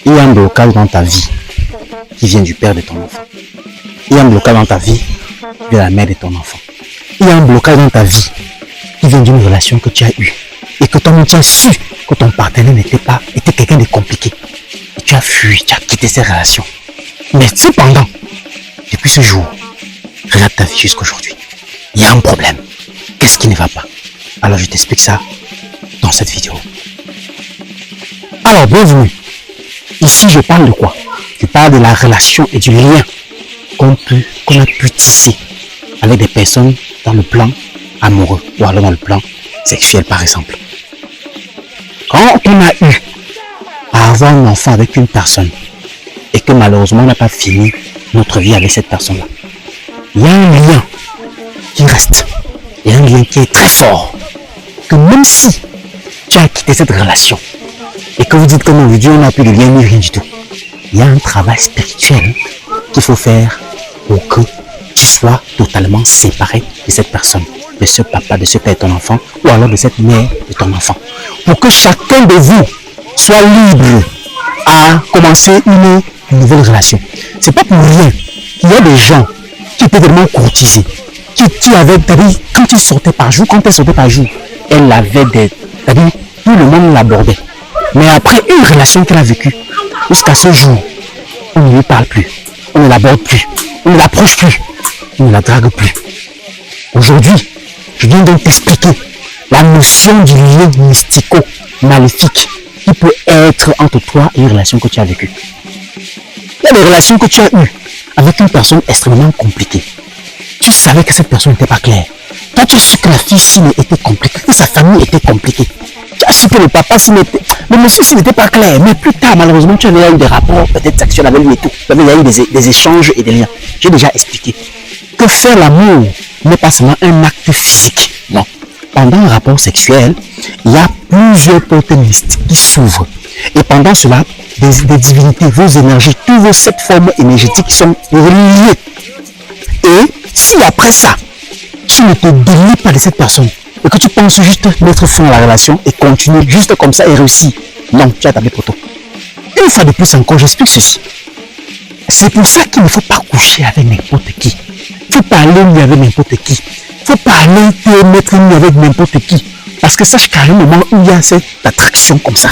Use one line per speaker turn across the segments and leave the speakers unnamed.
Il y a un blocage dans ta vie qui vient du père de ton enfant. Il y a un blocage dans ta vie qui vient de la mère de ton enfant. Il y a un blocage dans ta vie qui vient d'une relation que tu as eue et que toi-même tu as su que ton partenaire était quelqu'un de compliqué. Et tu as fui, tu as quitté ces relations. Mais cependant, depuis ce jour, regarde ta vie jusqu'aujourd'hui. Il y a un problème. Qu'est-ce qui ne va pas? Alors je t'explique ça dans cette vidéo. Alors bienvenue. Ici je parle de quoi? Je parle de la relation et du lien qu'on a pu tisser avec des personnes dans le plan amoureux ou alors dans le plan sexuel par exemple. Quand on a eu à avoir un enfant avec une personne et que malheureusement on n'a pas fini notre vie avec cette personne-là, il y a un lien qui reste. Il y a un lien qui est très fort. Que même si tu as quitté cette relation et que vous dites que non, aujourd'hui on n'a plus de lien ni rien du tout, il y a un travail spirituel qu'il faut faire pour que tu sois totalement séparé de cette personne, de ce papa, de ce père de ton enfant, ou alors de cette mère de ton enfant. Pour que chacun de vous soit libre à commencer une nouvelle relation. C'est pas pour rien qu'il y a des gens qui étaient tellement courtisés, qui avaient, quand ils sortaient par jour, quand elle sortait par jour, elle avait tout le monde l'abordait. Mais après une relation qu'elle a vécue, jusqu'à ce jour, on ne lui parle plus, on ne l'aborde plus, on ne l'approche plus, on ne la drague plus. Aujourd'hui, je viens donc t'expliquer la notion du lien mystico-maléfique qui peut être entre toi et une relation que tu as vécue. Il y a des relations que tu as eues avec une personne extrêmement compliquée. Tu savais que cette personne n'était pas claire. Toi, tu as su que la fille était compliquée, que sa famille était compliquée. Tu as su que le papa, le monsieur n'était pas clair. Mais plus tard, malheureusement, tu avais eu des rapports peut-être sexuels avec lui et tout. Il y a eu des échanges et des liens. J'ai déjà expliqué que faire l'amour n'est pas seulement un acte physique. Non. Pendant un rapport sexuel, il y a plusieurs portes mystiques qui s'ouvrent. Et pendant cela, des divinités, vos énergies, tous vos 7 formes énergétiques sont reliées. Et si après ça, tu ne te délies pas de cette personne et que tu penses juste mettre fin à la relation et continuer juste comme ça et réussir, non, tu as tapé poteau. Une fois de plus encore, j'explique ceci. C'est pour ça qu'il ne faut pas coucher avec n'importe qui. Il ne faut pas aller ni avec n'importe qui. Il ne faut pas aller te mettre ni avec n'importe qui. Parce que sache qu'à un moment où il y a cette attraction comme ça,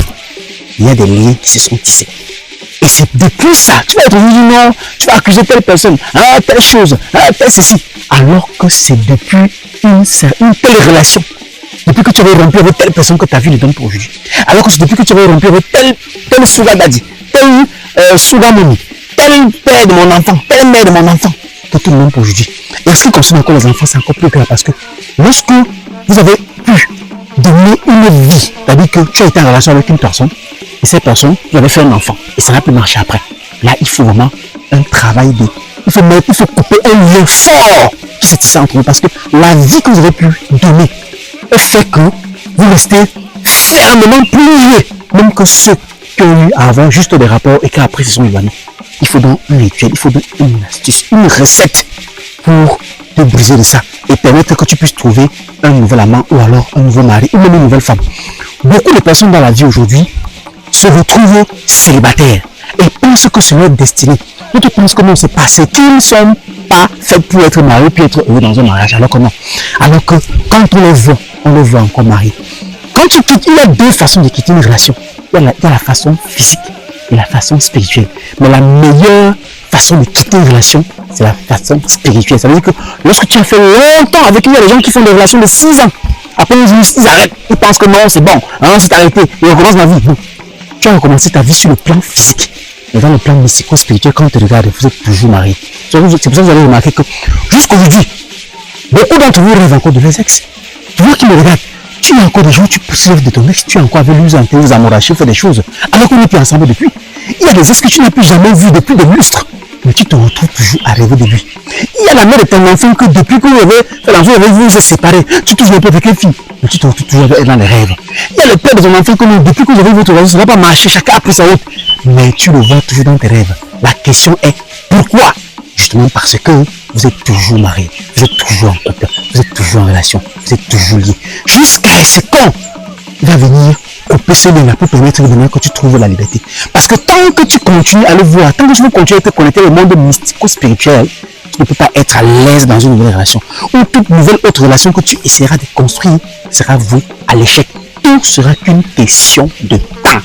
il y a des liens qui se sont tissés. Et c'est depuis ça, tu vas être dit non, tu vas accuser telle personne, telle chose, telle ceci. Alors que c'est depuis une telle relation, depuis que tu avais rompu avec telle personne que ta vie ne donne pour aujourd'hui. Alors que c'est depuis que tu avais rompu avec tel sugar daddy, tel sugar mommy, tel père de mon enfant, telle mère de mon enfant, que tout le monde pour aujourd'hui. Et en ce qui concerne encore les enfants, c'est encore plus grave parce que lorsque vous avez pu donner une vie, c'est-à-dire que tu as été en relation avec une personne, et cette personne, vous avez fait un enfant, et ça n'a plus marché après. Là, il faut vraiment un travail il faut couper un lien fort qui s'est tissé entre vous, parce que la vie que vous avez pu donner fait que vous restez fermement plus liés, même que ceux qui ont eu avant juste des rapports et qu'après se sont éloignés. Il faut donc un rituel, il faut donc une astuce, une recette pour te briser de ça et permettre que tu puisses trouver un nouvel amant ou alors un nouveau mari ou même une nouvelle femme. Beaucoup de personnes dans la vie aujourd'hui se retrouvent célibataires et pensent que c'est leur destinée. D'autres pensent que non, c'est parce qu'ils ne sont pas faits pour être mariés puis être heureux dans un mariage, alors que non. Alors que quand on le voit encore marié. Quand tu quittes, il y a 2 façons de quitter une relation. Il y a la façon physique et la façon spirituelle. Mais la meilleure façon de quitter une relation, c'est la façon spirituelle. Ça veut dire que lorsque tu as fait longtemps avec lui, il y a des gens qui font des relations de 6 ans. Après, ils arrêtent. Ils pensent que non, c'est bon, c'est arrêté. Ils recommencent ma vie. Non. Tu as recommencé ta vie sur le plan physique. Et dans le plan mystico-spirituel, quand on te regarde, vous êtes toujours marié. C'est pour ça que vous allez remarquer que jusqu'aujourd'hui, beaucoup d'entre vous rêvent encore de vos ex. Tu vois qui me regarde. Tu as encore des jours, tu rêves de ton ex, tu es encore avec lui, vous amourachez, fait des choses. Alors qu'on n'est plus ensemble depuis. Il y a des ex que tu n'as plus jamais vu depuis des lustres. Mais tu te retrouves toujours à rêver de lui. Il y a la mère de ton enfant que depuis que vous avez fait l'enfant avec vous, vous êtes séparés. Tu touches n'importe quelle fille. Mais tu te retrouves toujours avec elle dans les rêves. Il y a le père de ton enfant que depuis que vous avez votre relation, ça ne va pas marcher, chacun a pris sa route. Mais tu le vois toujours dans tes rêves. La question est pourquoi? Justement parce que vous êtes toujours mariés, vous êtes toujours en couple, vous êtes toujours en relation, vous êtes toujours liés. Jusqu'à ce qu'on va venir couper ce lien-là pour permettre que tu trouves la liberté. Parce que tant que tu continues à le voir, tant que tu veux continuer à te connecter au monde mystico-spirituel, tu ne peux pas être à l'aise dans une nouvelle relation. Ou toute nouvelle autre relation que tu essaieras de construire sera vouée à l'échec. Tout sera qu'une question de temps.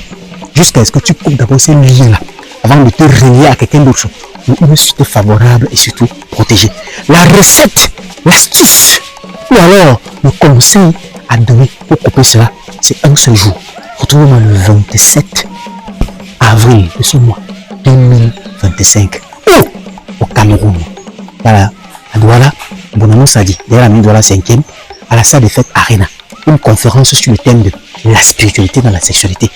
Jusqu'à ce que tu coupes d'abord ces liens-là avant de te relier à quelqu'un d'autre ou une suite favorable et surtout protégée. La recette, l'astuce ou alors le conseil à donner pour couper cela, c'est un seul jour. Retrouvez-moi le 27 avril de ce mois 2025 au Cameroun. Voilà, à Douala, Bonamon Sadi, derrière la mine Douala 5e, à la salle des fêtes Arena. Une conférence sur le thème de la spiritualité dans la sexualité.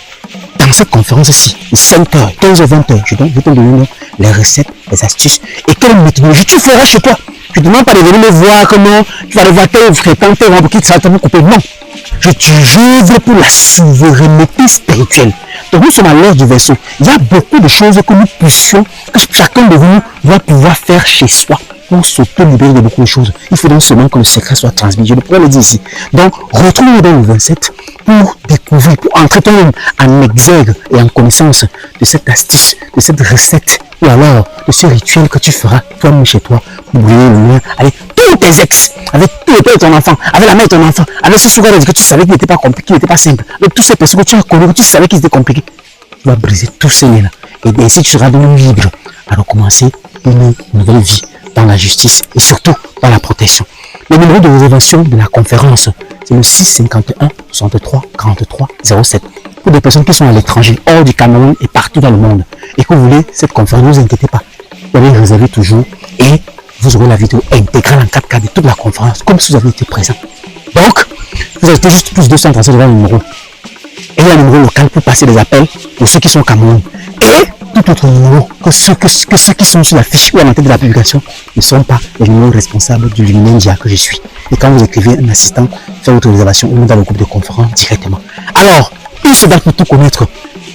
Dans cette conférence-ci, 5h, 15h, 20h, je vais te donner les recettes, les astuces et quelle méthodologie tu feras chez toi. Je ne demande pas de venir me voir comment tu vas aller voir tel fréquent, tel pour qu'il te couper. Non, j'œuvre pour la souveraineté spirituelle. Donc nous sommes à l'heure du vaisseau. Il y a beaucoup de choses que nous puissions, que chacun de vous doit pouvoir faire chez soi pour s'auto-libérer de beaucoup de choses. Il faut donc seulement que le secret soit transmis. Je pourrais le dire ici. Donc retrouvez-nous dans le 27 pour découvrir, pour entrer toi-même en exergue et en connaissance de cette astuce, de cette recette ou alors de ce rituel que tu feras toi-même chez toi pour brûler le lien avec tous tes ex, avec tous les pères de ton enfant, avec la mère de ton enfant, avec ce sugar que tu savais qu'il n'était pas compliqué, qu'il n'était pas simple, avec toutes ces personnes que tu as connues, que tu savais qu'ils étaient compliqués. Tu vas briser tous ces liens-là et ainsi tu seras donc libre à recommencer une nouvelle vie dans la justice et surtout dans la protection. Le numéro de réservation de la conférence, c'est le 651 63 43 07. Pour des personnes qui sont à l'étranger, hors du Cameroun et partout dans le monde, et que vous voulez cette conférence, ne vous inquiétez pas. Vous allez réserver toujours et vous aurez la vidéo intégrale en 4K de toute la conférence, comme si vous avez été présent. Donc, vous avez juste plus de 237 devant le numéro. Et un numéro local pour passer des appels pour ceux qui sont au Cameroun. Et tout autre numéro que ceux qui sont sur la fiche ou à l'entrée de la publication ne sont pas les numéros responsables du Luminendia que je suis. Et quand vous écrivez un assistant, faites votre réservation ou dans le groupe de conférence directement. Alors, il se bat pour tout connaître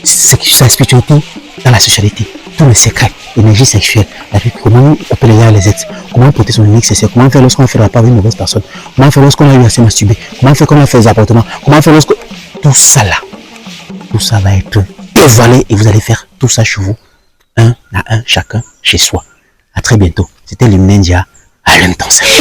sa spiritualité dans la sexualité, tous les secrets, l'énergie sexuelle, la vie, comment couper les liens les ex, comment porter son unique sexuel, comment faire lorsqu'on a fait la part avec une mauvaise personne, comment faire lorsqu'on a eu assez masturbé, comment faire quand on a fait des appartements, comment faire lorsque... Tout ça là, tout ça va être dévoilé et vous allez faire tout ça chez vous, un à un, chacun chez soi. À très bientôt. C'était Luminendia. Allume ton cerveau.